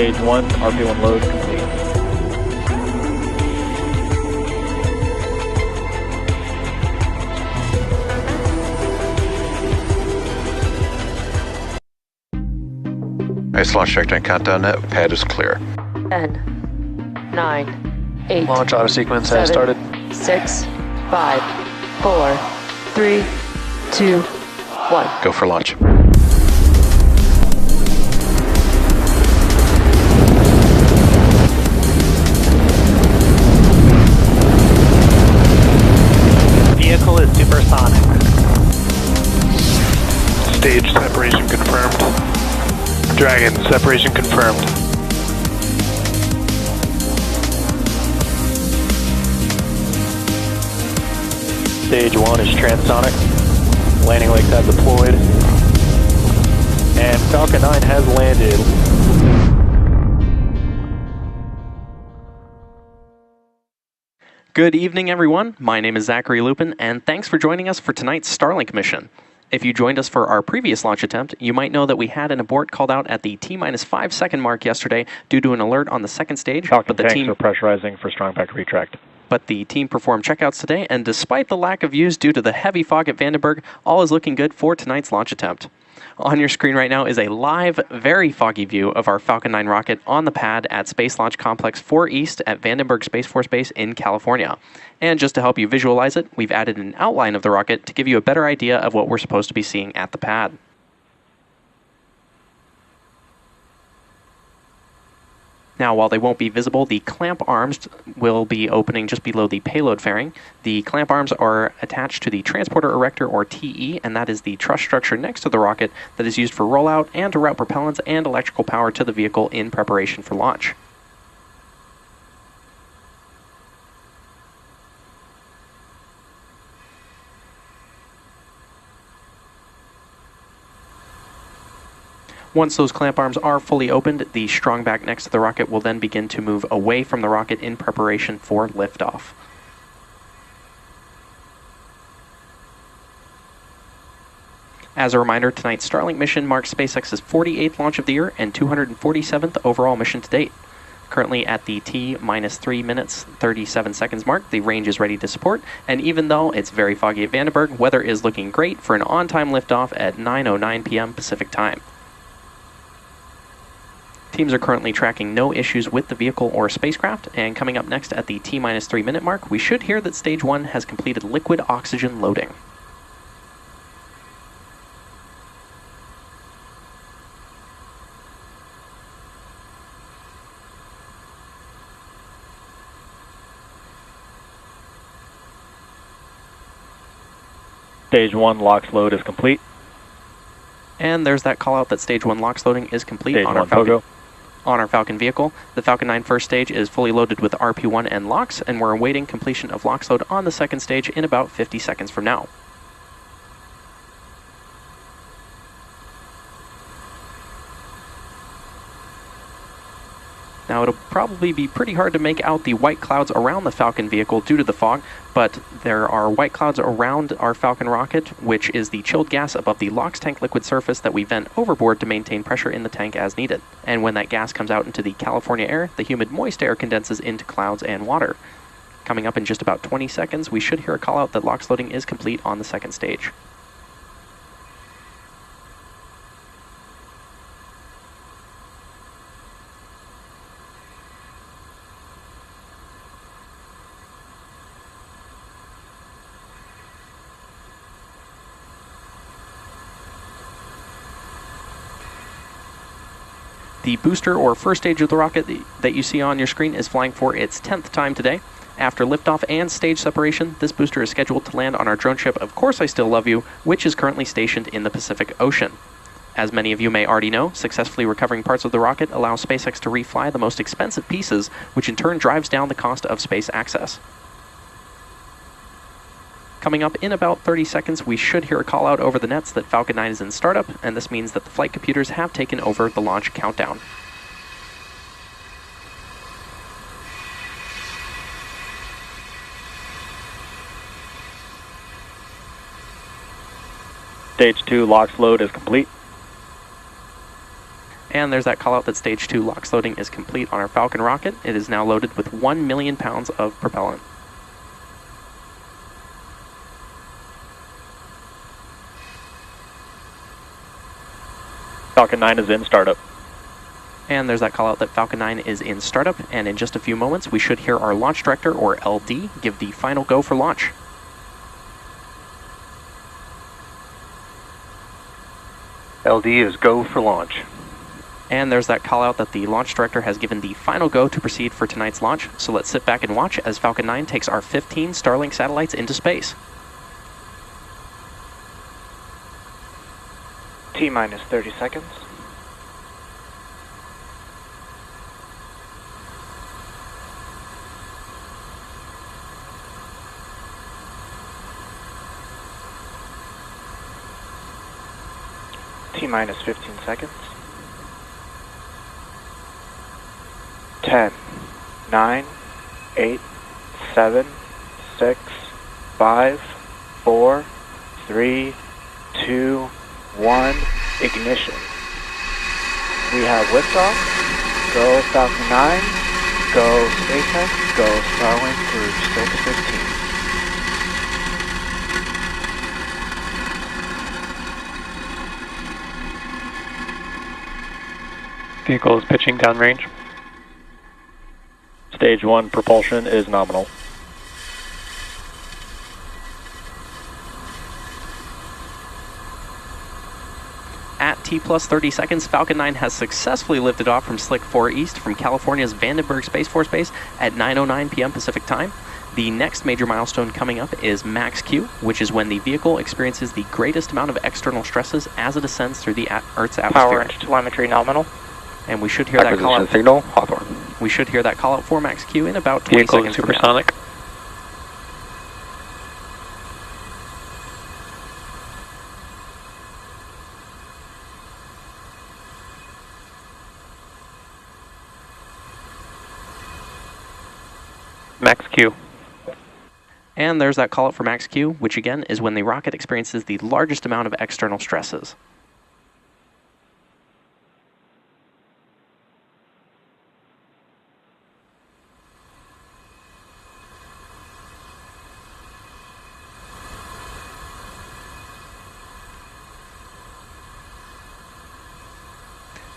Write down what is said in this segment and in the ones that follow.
Stage 1, RP1 load complete. Nice launch check countdown net. Pad is clear. 10, 9, 8. Launch auto sequence 7, has started. 6, 5, 4, 3, 2, 1. Go for launch. Vehicle is supersonic. Stage separation confirmed. Dragon, separation confirmed. Stage 1 is transonic. Landing legs have deployed. And Falcon 9 has landed. Good evening, everyone. My name is Zachary Lupin, and thanks for joining us for tonight's Starlink mission. If you joined us for our previous launch attempt, you might know that we had an abort called out at the T-minus 5 second mark yesterday due to an alert on the second stage. Falcon tanks are pressurizing for strong pack retract. But the team performed checkouts today, and despite the lack of views due to the heavy fog at Vandenberg, all is looking good for tonight's launch attempt. On your screen right now is a live, very foggy view of our Falcon 9 rocket on the pad at Space Launch Complex 4 East at Vandenberg Space Force Base in California. And just to help you visualize it, we've added an outline of the rocket to give you a better idea of what we're supposed to be seeing at the pad. Now, while they won't be visible, the clamp arms will be opening just below the payload fairing. The clamp arms are attached to the transporter erector, or TE, and that is the truss structure next to the rocket that is used for rollout and to route propellants and electrical power to the vehicle in preparation for launch. Once those clamp arms are fully opened, the strong back next to the rocket will then begin to move away from the rocket in preparation for liftoff. As a reminder, tonight's Starlink mission marks SpaceX's 48th launch of the year and 247th overall mission to date. Currently at the T-minus 3 minutes 37 seconds mark, the range is ready to support, and even though it's very foggy at Vandenberg, weather is looking great for an on-time liftoff at 9:09 p.m. Pacific time. Teams are currently tracking no issues with the vehicle or spacecraft, and coming up next at the T-minus 3 minute mark, we should hear that Stage 1 has completed liquid oxygen loading. Stage 1 LOX load is complete. And there's that call out that Stage 1 LOX loading is complete Stage on 1 Falcon. On our Falcon vehicle. The Falcon 9 first stage is fully loaded with RP1 and LOX, and we're awaiting completion of LOX load on the second stage in about 50 seconds from now. Now, it'll probably be pretty hard to make out the white clouds around the Falcon vehicle due to the fog, but there are white clouds around our Falcon rocket, which is the chilled gas above the LOX tank liquid surface that we vent overboard to maintain pressure in the tank as needed. And when that gas comes out into the California air, the humid moist air condenses into clouds and water. Coming up in just about 20 seconds, we should hear a call out that LOX loading is complete on the second stage. The booster, or first stage of the rocket that you see on your screen, is flying for its 10th time today. After liftoff and stage separation, this booster is scheduled to land on our drone ship, Of Course I Still Love You, which is currently stationed in the Pacific Ocean. As many of you may already know, successfully recovering parts of the rocket allows SpaceX to refly the most expensive pieces, which in turn drives down the cost of space access. Coming up in about 30 seconds, we should hear a call out over the nets that Falcon 9 is in startup, and this means that the flight computers have taken over the launch countdown. Stage 2 LOX load is complete. And there's that call out that stage 2 LOX loading is complete on our Falcon rocket. It is now loaded with 1 million pounds of propellant. Falcon 9 is in startup. And there's that call out that Falcon 9 is in startup, and in just a few moments we should hear our launch director, or LD, give the final go for launch. LD is go for launch. And there's that call out that the launch director has given the final go to proceed for tonight's launch, so let's sit back and watch as Falcon 9 takes our 15 Starlink satellites into space. T-minus 30 seconds. T-minus 15 seconds. 10, 9, 8, 7, 6, 5, 4, 3, 2, 1, ignition. We have liftoff. Go Falcon 9, go SpaceX, go Starlink Group 615. Vehicle is pitching downrange. Stage 1 propulsion is nominal. At T plus 30 seconds, Falcon 9 has successfully lifted off from Slick 4 East from California's Vandenberg Space Force Base at 9:09 p.m. Pacific Time. The next major milestone coming up is max Q, which is when the vehicle experiences the greatest amount of external stresses as it ascends through the Earth's atmosphere. Power and telemetry nominal. And we should hear that call out. Signal, Hawthorne. We should hear that call out for max Q in about 20 Vehicle seconds from now. supersonic. Max Q. And there's that call out for max Q, which again is when the rocket experiences the largest amount of external stresses.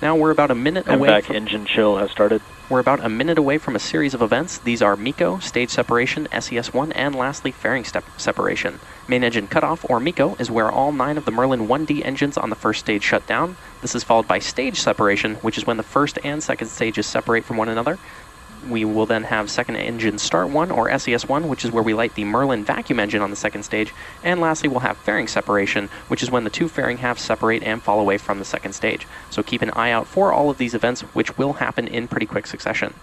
Now we're about a minute away from... engine chill has started. We're about a minute away from a series of events. These are MECO, stage separation, SES-1, and lastly, fairing separation. Main engine cutoff, or MECO, is where all 9 of the Merlin 1D engines on the first stage shut down. This is followed by stage separation, which is when the first and second stages separate from one another. We will then have second engine start 1, or SES-1, which is where we light the Merlin vacuum engine on the second stage. And lastly, we'll have fairing separation, which is when the 2 fairing halves separate and fall away from the second stage. So keep an eye out for all of these events, which will happen in pretty quick succession.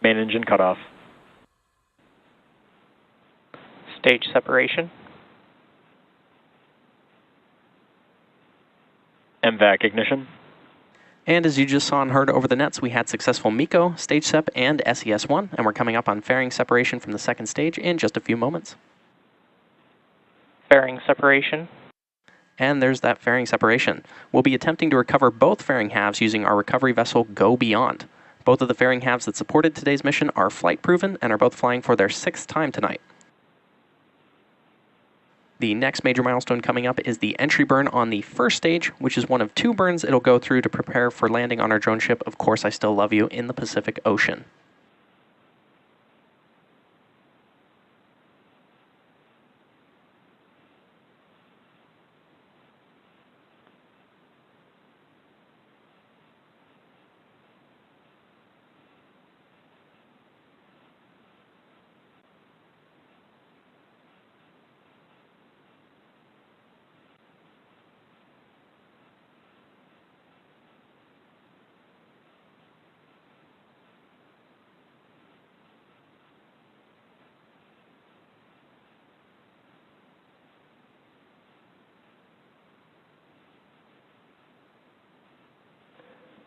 Main engine cutoff. Stage separation. MVAC ignition. And as you just saw and heard over the nets, we had successful MECO, stage sep, and SES-1, and we're coming up on fairing separation from the second stage in just a few moments. Fairing separation. And there's that fairing separation. We'll be attempting to recover both fairing halves using our recovery vessel Go Beyond. Both of the fairing halves that supported today's mission are flight proven and are both flying for their 6th time tonight. The next major milestone coming up is the entry burn on the first stage, which is one of 2 burns it'll go through to prepare for landing on our drone ship, Of Course I Still Love You, in the Pacific Ocean.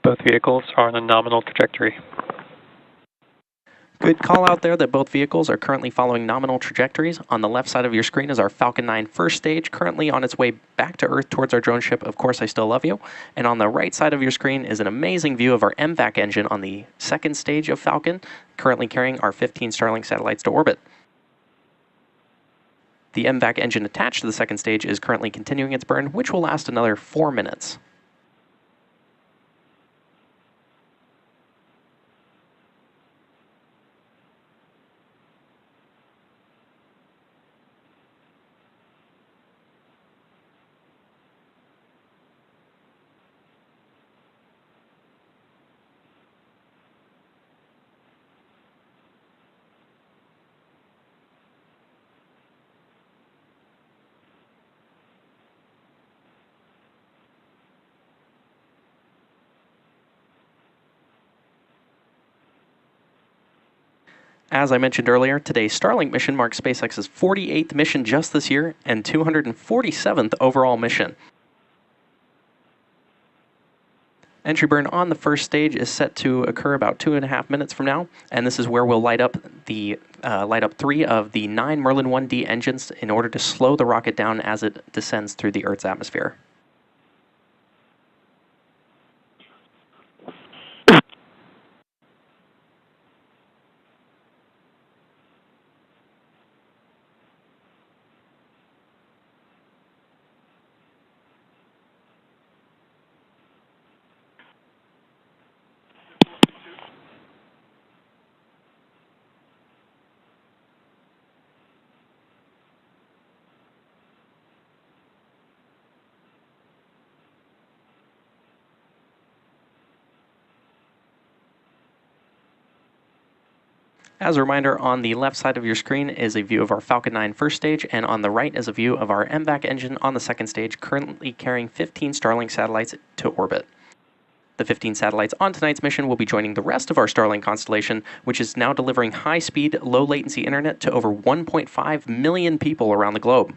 Both vehicles are on a nominal trajectory. Good call out there that both vehicles are currently following nominal trajectories. On the left side of your screen is our Falcon 9 first stage, currently on its way back to Earth towards our drone ship, Of Course I Still Love You. And on the right side of your screen is an amazing view of our MVAC engine on the second stage of Falcon, currently carrying our 15 Starlink satellites to orbit. The MVAC engine attached to the second stage is currently continuing its burn, which will last another 4 minutes. As I mentioned earlier, today's Starlink mission marks SpaceX's 48th mission just this year and 247th overall mission. Entry burn on the first stage is set to occur about 2.5 minutes from now, and this is where we'll light up 3 of the 9 Merlin 1D engines in order to slow the rocket down as it descends through the Earth's atmosphere. As a reminder, on the left side of your screen is a view of our Falcon 9 first stage, and on the right is a view of our MVAC engine on the second stage, currently carrying 15 Starlink satellites to orbit. The 15 satellites on tonight's mission will be joining the rest of our Starlink constellation, which is now delivering high-speed, low-latency internet to over 1.5 million people around the globe.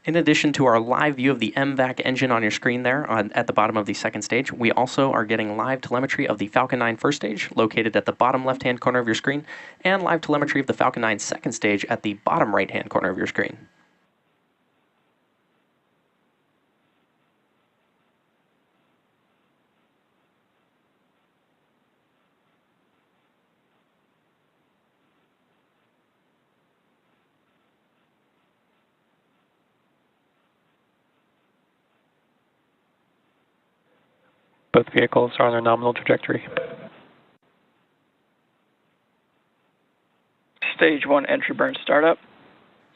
In addition to our live view of the MVAC engine on your screen there at the bottom of the second stage, we also are getting live telemetry of the Falcon 9 first stage, located at the bottom left-hand corner of your screen, and live telemetry of the Falcon 9 second stage at the bottom right-hand corner of your screen. Both vehicles are on their nominal trajectory. Stage 1 entry burn startup.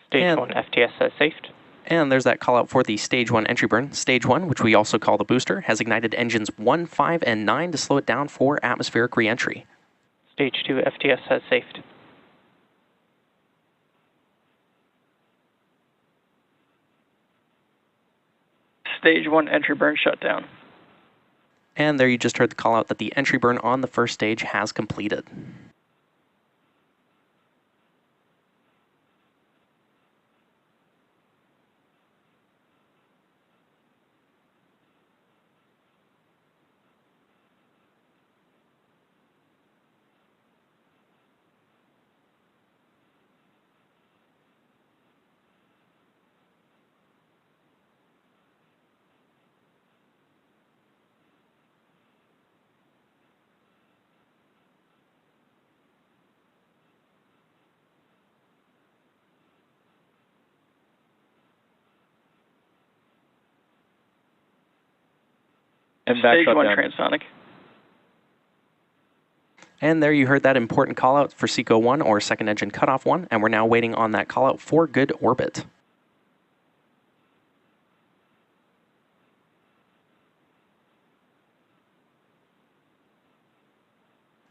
Stage 1 FTS has safed. And there's that call out for the Stage 1 entry burn. Stage 1, which we also call the booster, has ignited engines 1, 5, and 9 to slow it down for atmospheric re-entry. Stage 2 FTS has safed. Stage 1 entry burn shutdown. And there you just heard the call out that the entry burn on the first stage has completed. Stage 1 transonic. And there you heard that important call out for SECO 1 or second engine cutoff 1, and we're now waiting on that call out for good orbit.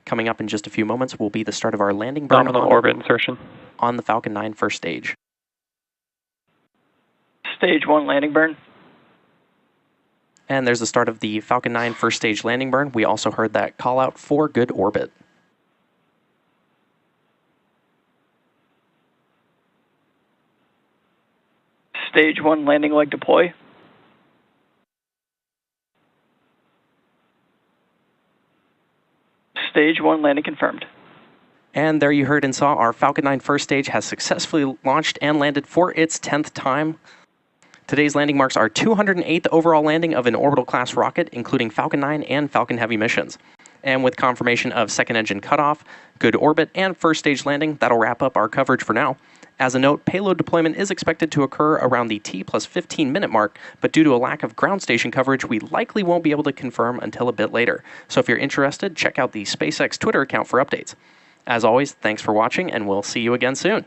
Coming up in just a few moments will be the start of our landing burn Nominal orbit insertion on the Falcon 9 first stage. Stage 1 landing burn. And there's the start of the Falcon 9 first stage landing burn. We also heard that call out for good orbit. Stage 1 landing leg deploy. Stage 1 landing confirmed. And there you heard and saw our Falcon 9 first stage has successfully launched and landed for its 10th time. Today's landing marks our 208th overall landing of an orbital class rocket, including Falcon 9 and Falcon Heavy missions. And with confirmation of second engine cutoff, good orbit, and first stage landing, that'll wrap up our coverage for now. As a note, payload deployment is expected to occur around the T+15-minute mark, but due to a lack of ground station coverage, we likely won't be able to confirm until a bit later. So if you're interested, check out the SpaceX Twitter account for updates. As always, thanks for watching, and we'll see you again soon.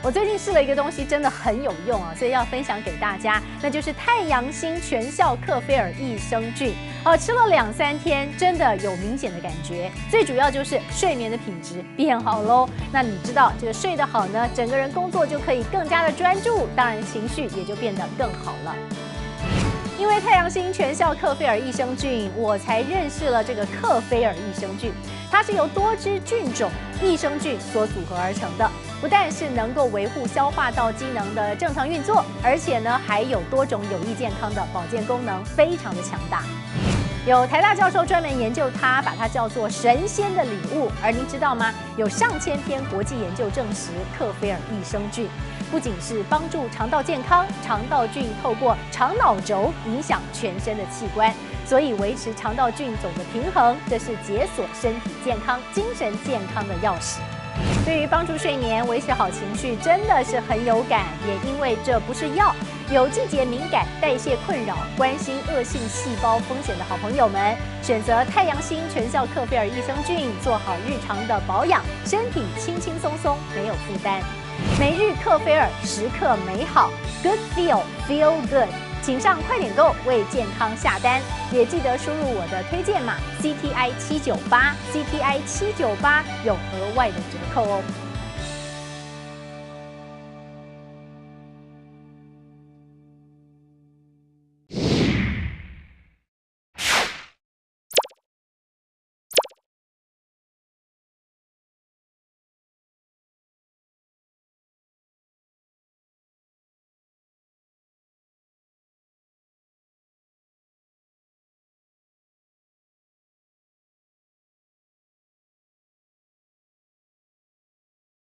我最近试了一个东西，真的很有用啊，所以要分享给大家，那就是太阳星全效克菲尔益生菌。吃了2-3天，真的有明显的感觉。最主要就是睡眠的品质变好喽。那你知道这个睡得好呢，整个人工作就可以更加的专注，当然情绪也就变得更好了。因为太阳星全效克菲尔益生菌，我才认识了这个克菲尔益生菌。它是由多支菌种益生菌所组合而成的，不但是能够维护消化道机能的正常运作，而且呢还有多种有益健康的保健功能，非常的强大。有台大教授专门研究它，把它叫做神仙的礼物。而您知道吗？有上千篇国际研究证实，克菲尔益生菌不仅是帮助肠道健康，肠道菌透过肠脑轴影响全身的器官，所以维持肠道菌种的平衡，这是解锁身体健康、精神健康的钥匙。对于帮助睡眠、维持好情绪，真的是很有感。也因为这不是药，有季节敏感、代谢困扰、关心恶性细胞风险的好朋友们，选择太阳星全效克菲尔益生菌，做好日常的保养，身体轻轻松松，没有负担。每日克菲尔，时刻美好 ，Good feel good。请上快点购为健康下单，也记得输入我的推荐码 CTI798，CTI798有额外的折扣哦。